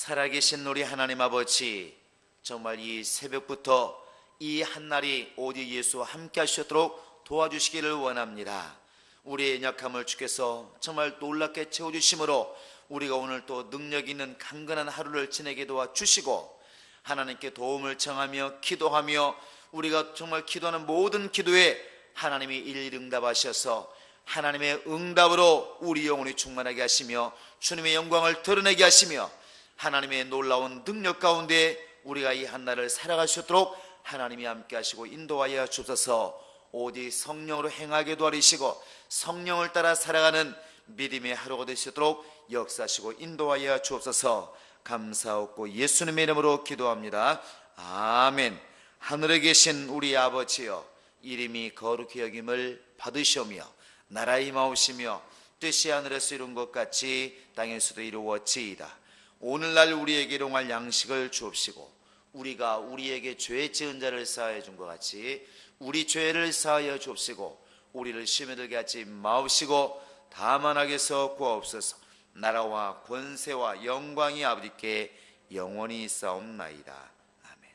살아계신 우리 하나님 아버지, 정말 이 새벽부터 이 한날이 오직 예수와 함께 하시도록 도와주시기를 원합니다. 우리의 약함을 주께서 정말 놀랍게 채워주심으로 우리가 오늘 또 능력 있는 강건한 하루를 지내게 도와주시고, 하나님께 도움을 청하며 기도하며 우리가 정말 기도하는 모든 기도에 하나님이 일일이 응답하셔서 하나님의 응답으로 우리 영혼이 충만하게 하시며 주님의 영광을 드러내게 하시며 하나님의 놀라운 능력 가운데 우리가 이 한날을 살아가시도록 하나님이 함께 하시고 인도하여 주옵소서. 오직 성령으로 행하게 도와주시고 성령을 따라 살아가는 믿음의 하루가 되시도록 역사하시고 인도하여 주옵소서. 감사하고 예수님의 이름으로 기도합니다. 아멘. 하늘에 계신 우리 아버지여, 이름이 거룩히 여김을 받으시오며 나라에 임하오시며 뜻이 하늘에서 이룬 것 같이 땅에서도 이루어지이다. 오늘날 우리에게 일용할 양식을 주옵시고 우리가 우리에게 죄 지은 자를 사하여 준 것 같이 우리 죄를 사하여 주옵시고 우리를 시험에 들게 하지 마옵시고 다만 악에서 구하옵소서. 나라와 권세와 영광이 아버지께 영원히 있사옵나이다. 아멘.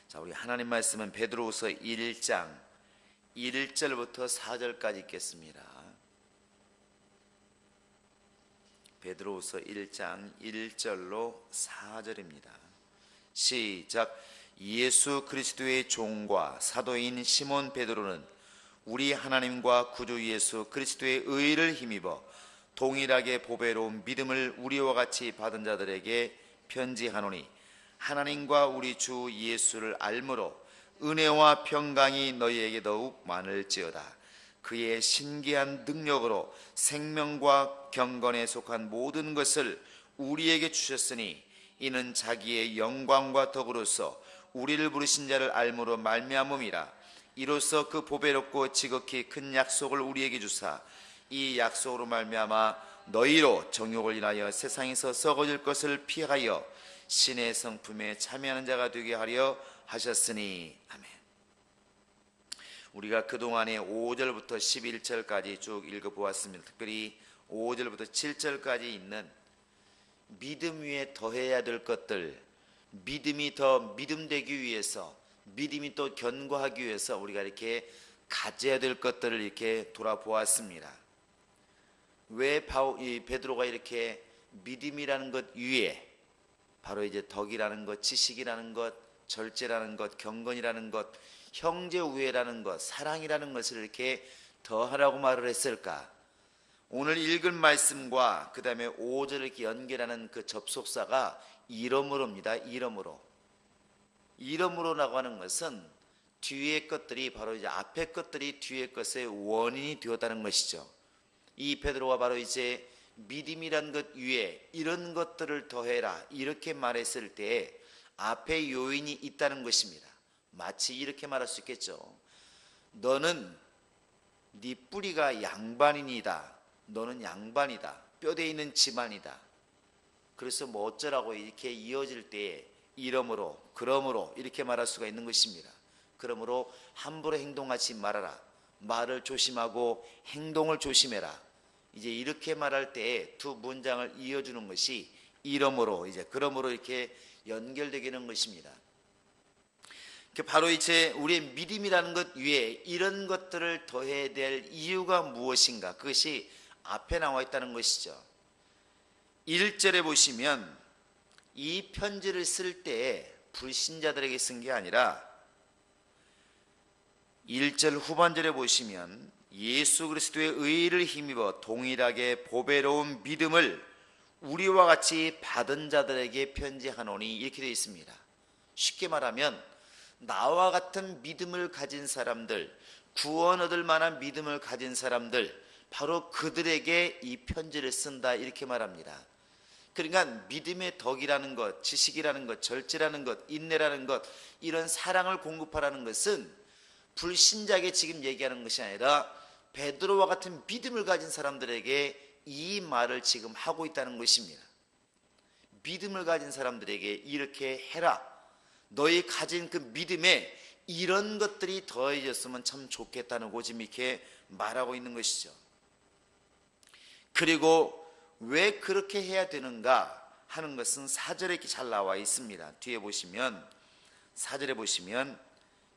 자, 우리 하나님 말씀은 베드로후서 1장 1절부터 4절까지 읽겠습니다. 베드로후서 1장 1절로 4절입니다. 시작. 예수 그리스도의 종과 사도인 시몬 베드로는 우리 하나님과 구주 예수 그리스도의 의를 힘입어 동일하게 보배로운 믿음을 우리와 같이 받은 자들에게 편지하노니, 하나님과 우리 주 예수를 알므로 은혜와 평강이 너희에게 더욱 많을지어다. 그의 신기한 능력으로 생명과 경건에 속한 모든 것을 우리에게 주셨으니 이는 자기의 영광과 덕으로서 우리를 부르신 자를 알므로 말미암음이라. 이로써 그 보배롭고 지극히 큰 약속을 우리에게 주사 이 약속으로 말미암아 너희로 정욕을 인하여 세상에서 썩어질 것을 피하여 신의 성품에 참여하는 자가 되게 하려 하셨으니. 아멘. 우리가 그동안에 5절부터 11절까지 쭉 읽어보았습니다. 특별히 5절부터 7절까지 있는 믿음 위에 더해야 될 것들, 믿음이 더 믿음되기 위해서, 믿음이 또 견고하기 위해서 우리가 이렇게 가져야 될 것들을 이렇게 돌아보았습니다. 왜 베드로가 이렇게 믿음이라는 것 위에 바로 이제 덕이라는 것, 지식이라는 것, 절제라는 것, 경건이라는 것, 형제 우애라는 것, 사랑이라는 것을 이렇게 더하라고 말을 했을까? 오늘 읽은 말씀과 그 다음에 5절을 이렇게 연결하는 그 접속사가 이러므로입니다. 이러므로라고 하는 것은 뒤의 것들이 바로 이제 앞의 것들이 뒤의 것의 원인이 되었다는 것이죠. 이 베드로가 바로 이제 믿음이란 것 위에 이런 것들을 더해라 이렇게 말했을 때 앞에 요인이 있다는 것입니다. 마치 이렇게 말할 수 있겠죠. 너는 네 뿌리가 양반이니다. 너는 양반이다. 뼈대 있는 집안이다. 그래서 뭐 어쩌라고 이렇게 이어질 때 이러므로 그러므로 이렇게 말할 수가 있는 것입니다. 그러므로 함부로 행동하지 말아라. 말을 조심하고 행동을 조심해라. 이제 이렇게 말할 때 두 문장을 이어주는 것이 이러므로 이제 그러므로 이렇게 연결되게 되는 것입니다. 바로 이제 우리의 믿음이라는 것 위에 이런 것들을 더해야 될 이유가 무엇인가? 그것이 앞에 나와 있다는 것이죠. 1절에 보시면 이 편지를 쓸 때 불신자들에게 쓴 게 아니라 1절 후반절에 보시면 예수 그리스도의 의를 힘입어 동일하게 보배로운 믿음을 우리와 같이 받은 자들에게 편지하노니 이렇게 되어 있습니다. 쉽게 말하면 나와 같은 믿음을 가진 사람들, 구원 얻을 만한 믿음을 가진 사람들, 바로 그들에게 이 편지를 쓴다 이렇게 말합니다. 그러니까 믿음의 덕이라는 것, 지식이라는 것, 절제라는 것, 인내라는 것, 이런 사랑을 공급하라는 것은 불신자에게 지금 얘기하는 것이 아니라 베드로와 같은 믿음을 가진 사람들에게 이 말을 지금 하고 있다는 것입니다. 믿음을 가진 사람들에게 이렇게 해라. 너희 가진 그 믿음에 이런 것들이 더해졌으면 참 좋겠다는 거 지금 이렇게 말하고 있는 것이죠. 그리고 왜 그렇게 해야 되는가 하는 것은 4절에 이렇게 잘 나와 있습니다. 뒤에 보시면 4절에 보시면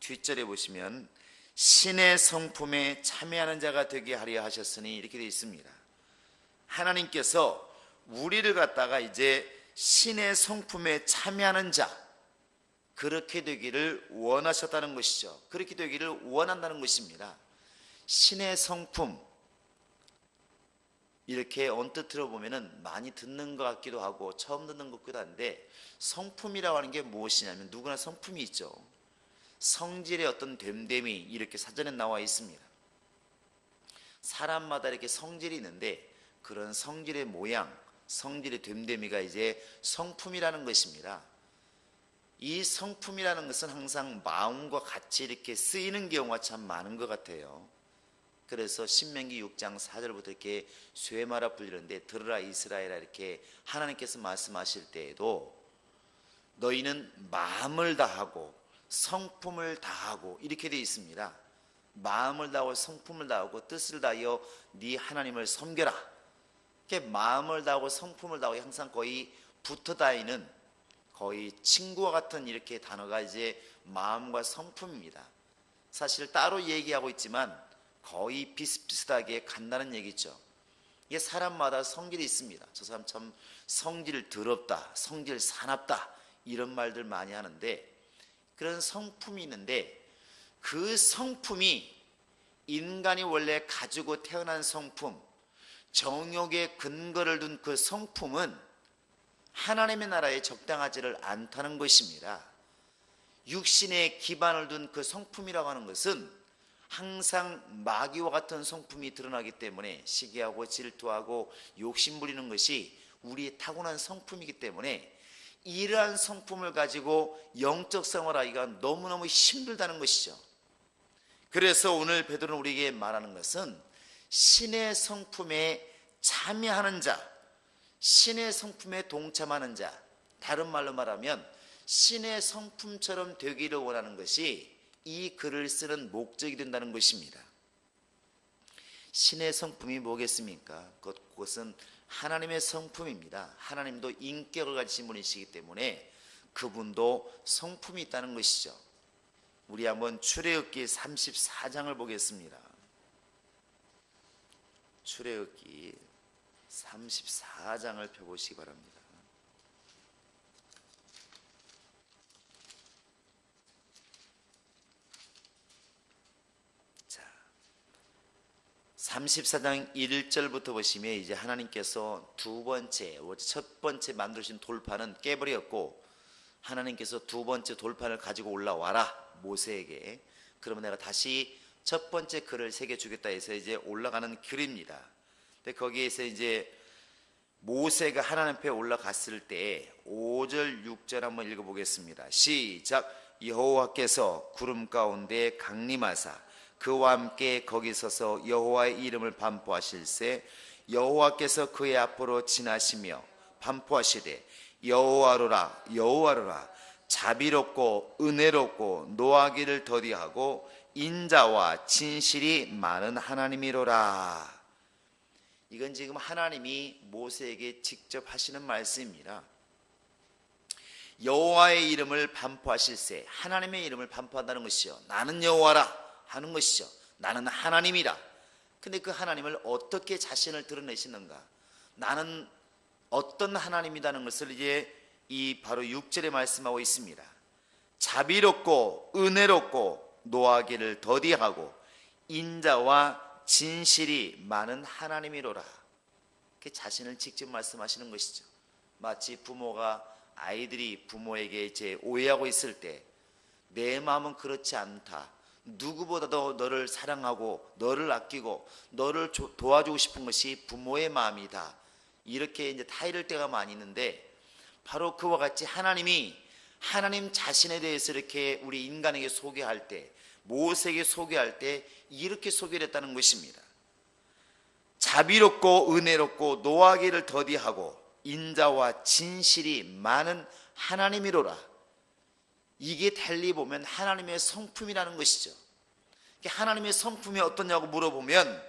뒷절에 보시면 신의 성품에 참여하는 자가 되게 하려 하셨으니 이렇게 되어 있습니다. 하나님께서 우리를 갖다가 이제 신의 성품에 참여하는 자, 그렇게 되기를 원하셨다는 것이죠. 그렇게 되기를 원한다는 것입니다. 신의 성품, 이렇게 언뜻 들어보면 많이 듣는 것 같기도 하고 처음 듣는 것 같기도 한데, 성품이라고 하는 게 무엇이냐면 누구나 성품이 있죠. 성질의 어떤 됨됨이 이렇게 사전에 나와 있습니다. 사람마다 이렇게 성질이 있는데 그런 성질의 모양, 성질의 됨됨이가 이제 성품이라는 것입니다. 이 성품이라는 것은 항상 마음과 같이 이렇게 쓰이는 경우가 참 많은 것 같아요. 그래서 신명기 6장 4절부터 이렇게 쇠마라 불리는데, 들으라 이스라엘아, 이렇게 하나님께서 말씀하실 때에도 너희는 마음을 다하고 성품을 다하고 이렇게 되어 있습니다. 마음을 다하고 성품을 다하고 뜻을 다하여 네 하나님을 섬겨라. 이렇게 마음을 다하고 성품을 다하고 항상 거의 붙어 다니는, 거의 친구와 같은 이렇게 단어가 이제 마음과 성품입니다. 사실 따로 얘기하고 있지만 거의 비슷비슷하게 간다는 얘기죠. 이게 사람마다 성질이 있습니다. 저 사람 참 성질 더럽다, 성질 사납다, 이런 말들 많이 하는데, 그런 성품이 있는데 그 성품이 인간이 원래 가지고 태어난 성품, 정욕의 근거를 둔 그 성품은 하나님의 나라에 적당하지를 않다는 것입니다. 육신의 기반을 둔 그 성품이라고 하는 것은 항상 마귀와 같은 성품이 드러나기 때문에, 시기하고 질투하고 욕심 부리는 것이 우리의 타고난 성품이기 때문에 이러한 성품을 가지고 영적 생활하기가 너무너무 힘들다는 것이죠. 그래서 오늘 베드로는 우리에게 말하는 것은 신의 성품에 참여하는 자, 신의 성품에 동참하는 자, 다른 말로 말하면 신의 성품처럼 되기를 원하는 것이 이 글을 쓰는 목적이 된다는 것입니다. 신의 성품이 뭐겠습니까? 그것은 하나님의 성품입니다. 하나님도 인격을 가지신 분이시기 때문에 그분도 성품이 있다는 것이죠. 우리 한번 출애굽기 34장을 보겠습니다. 출애굽기 34장을 펴보시기 바랍니다. 자, 34장 1절부터 보시면 이제 하나님께서 첫 번째 만드신 돌판은 깨버렸고, 하나님께서 두 번째 돌판을 가지고 올라와라, 모세에게. 그러면 내가 다시 첫 번째 글을 새겨주겠다 해서 이제 올라가는 글입니다. 근데 거기에서 이제 모세가 하나님 앞에 올라갔을 때 5절 6절 한번 읽어보겠습니다. 시작. 여호와께서 구름 가운데 강림하사 그와 함께 거기 서서 여호와의 이름을 반포하실세, 여호와께서 그의 앞으로 지나시며 반포하시되 여호와로라 여호와로라, 자비롭고 은혜롭고 노하기를 더디하고 인자와 진실이 많은 하나님이로라. 이건 지금 하나님이 모세에게 직접 하시는 말씀입니다. 여호와의 이름을 반포하실세, 하나님의 이름을 반포한다는 것이요, 나는 여호와라 하는 것이죠. 나는 하나님이라. 근데 그 하나님을 어떻게 자신을 드러내시는가, 나는 어떤 하나님이라는 것을 이제 이 바로 6절에 말씀하고 있습니다. 자비롭고 은혜롭고 노하기를 더디하고 인자와 진실이 많은 하나님이로라. 그 자신을 직접 말씀하시는 것이죠. 마치 부모가 아이들이 부모에게 이제 오해하고 있을 때 내 마음은 그렇지 않다, 누구보다도 너를 사랑하고 너를 아끼고 너를 도와주고 싶은 것이 부모의 마음이다, 이렇게 이제 타이를 때가 많이 있는데, 바로 그와 같이 하나님이 하나님 자신에 대해서 이렇게 우리 인간에게 소개할 때, 모세에게 소개할 때 이렇게 소개를 했다는 것입니다. 자비롭고 은혜롭고 노하기를 더디하고 인자와 진실이 많은 하나님이로라. 이게 달리 보면 하나님의 성품이라는 것이죠. 하나님의 성품이 어떠냐고 물어보면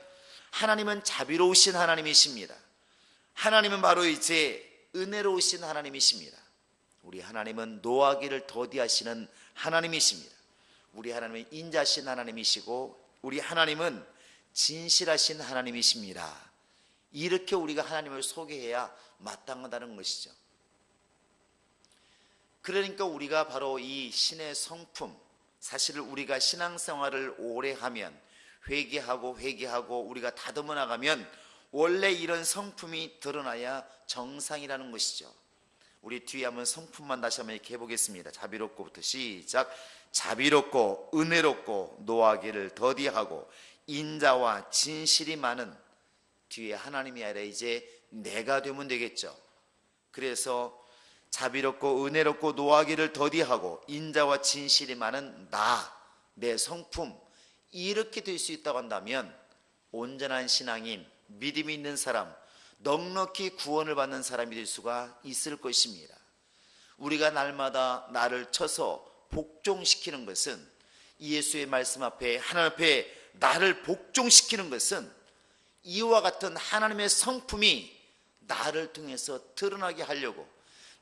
하나님은 자비로우신 하나님이십니다. 하나님은 바로 이제 은혜로우신 하나님이십니다. 우리 하나님은 노하기를 더디하시는 하나님이십니다. 우리 하나님은 인자하신 하나님이시고 우리 하나님은 진실하신 하나님이십니다. 이렇게 우리가 하나님을 소개해야 마땅하다는 것이죠. 그러니까 우리가 바로 이 신의 성품, 사실 우리가 신앙생활을 오래 하면 회개하고 우리가 다듬어 나가면 원래 이런 성품이 드러나야 정상이라는 것이죠. 우리 뒤에 한번 성품만 다시 한번 이렇게 해보겠습니다. 자비롭고부터 시작. 자비롭고 은혜롭고 노하기를 더디하고 인자와 진실이 많은, 뒤에 하나님이 아니라 이제 내가 되면 되겠죠. 그래서 자비롭고 은혜롭고 노하기를 더디하고 인자와 진실이 많은 내 성품, 이렇게 될 수 있다고 한다면 온전한 신앙인, 믿음이 있는 사람, 넉넉히 구원을 받는 사람이 될 수가 있을 것입니다. 우리가 날마다 나를 쳐서 복종시키는 것은, 예수의 말씀 앞에 하나님 앞에 나를 복종시키는 것은 이와 같은 하나님의 성품이 나를 통해서 드러나게 하려고,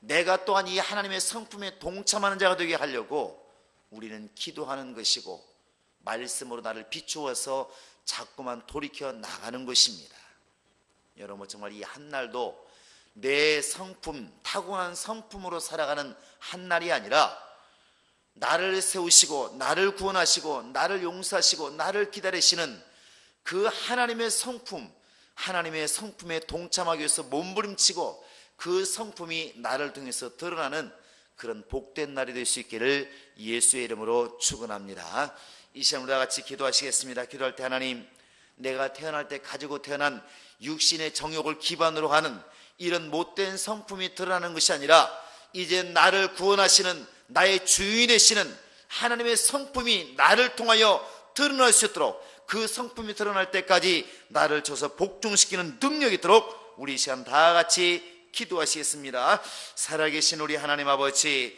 내가 또한 이 하나님의 성품에 동참하는 자가 되게 하려고 우리는 기도하는 것이고 말씀으로 나를 비추어서 자꾸만 돌이켜 나가는 것입니다. 여러분, 정말 이 한날도 내 성품, 타고난 성품으로 살아가는 한날이 아니라 나를 세우시고 나를 구원하시고 나를 용서하시고 나를 기다리시는 그 하나님의 성품, 하나님의 성품에 동참하기 위해서 몸부림치고 그 성품이 나를 통해서 드러나는 그런 복된 날이 될 수 있기를 예수의 이름으로 축원합니다. 이 시간 우리 다 같이 기도하시겠습니다. 기도할 때, 하나님, 내가 태어날 때 가지고 태어난 육신의 정욕을 기반으로 하는 이런 못된 성품이 드러나는 것이 아니라 이제 나를 구원하시는 나의 주인이 되시는 하나님의 성품이 나를 통하여 드러날 수 있도록, 그 성품이 드러날 때까지 나를 줘서 복종시키는 능력이 있도록 우리 이 시간 다 같이 기도하시겠습니다. 살아계신 우리 하나님 아버지,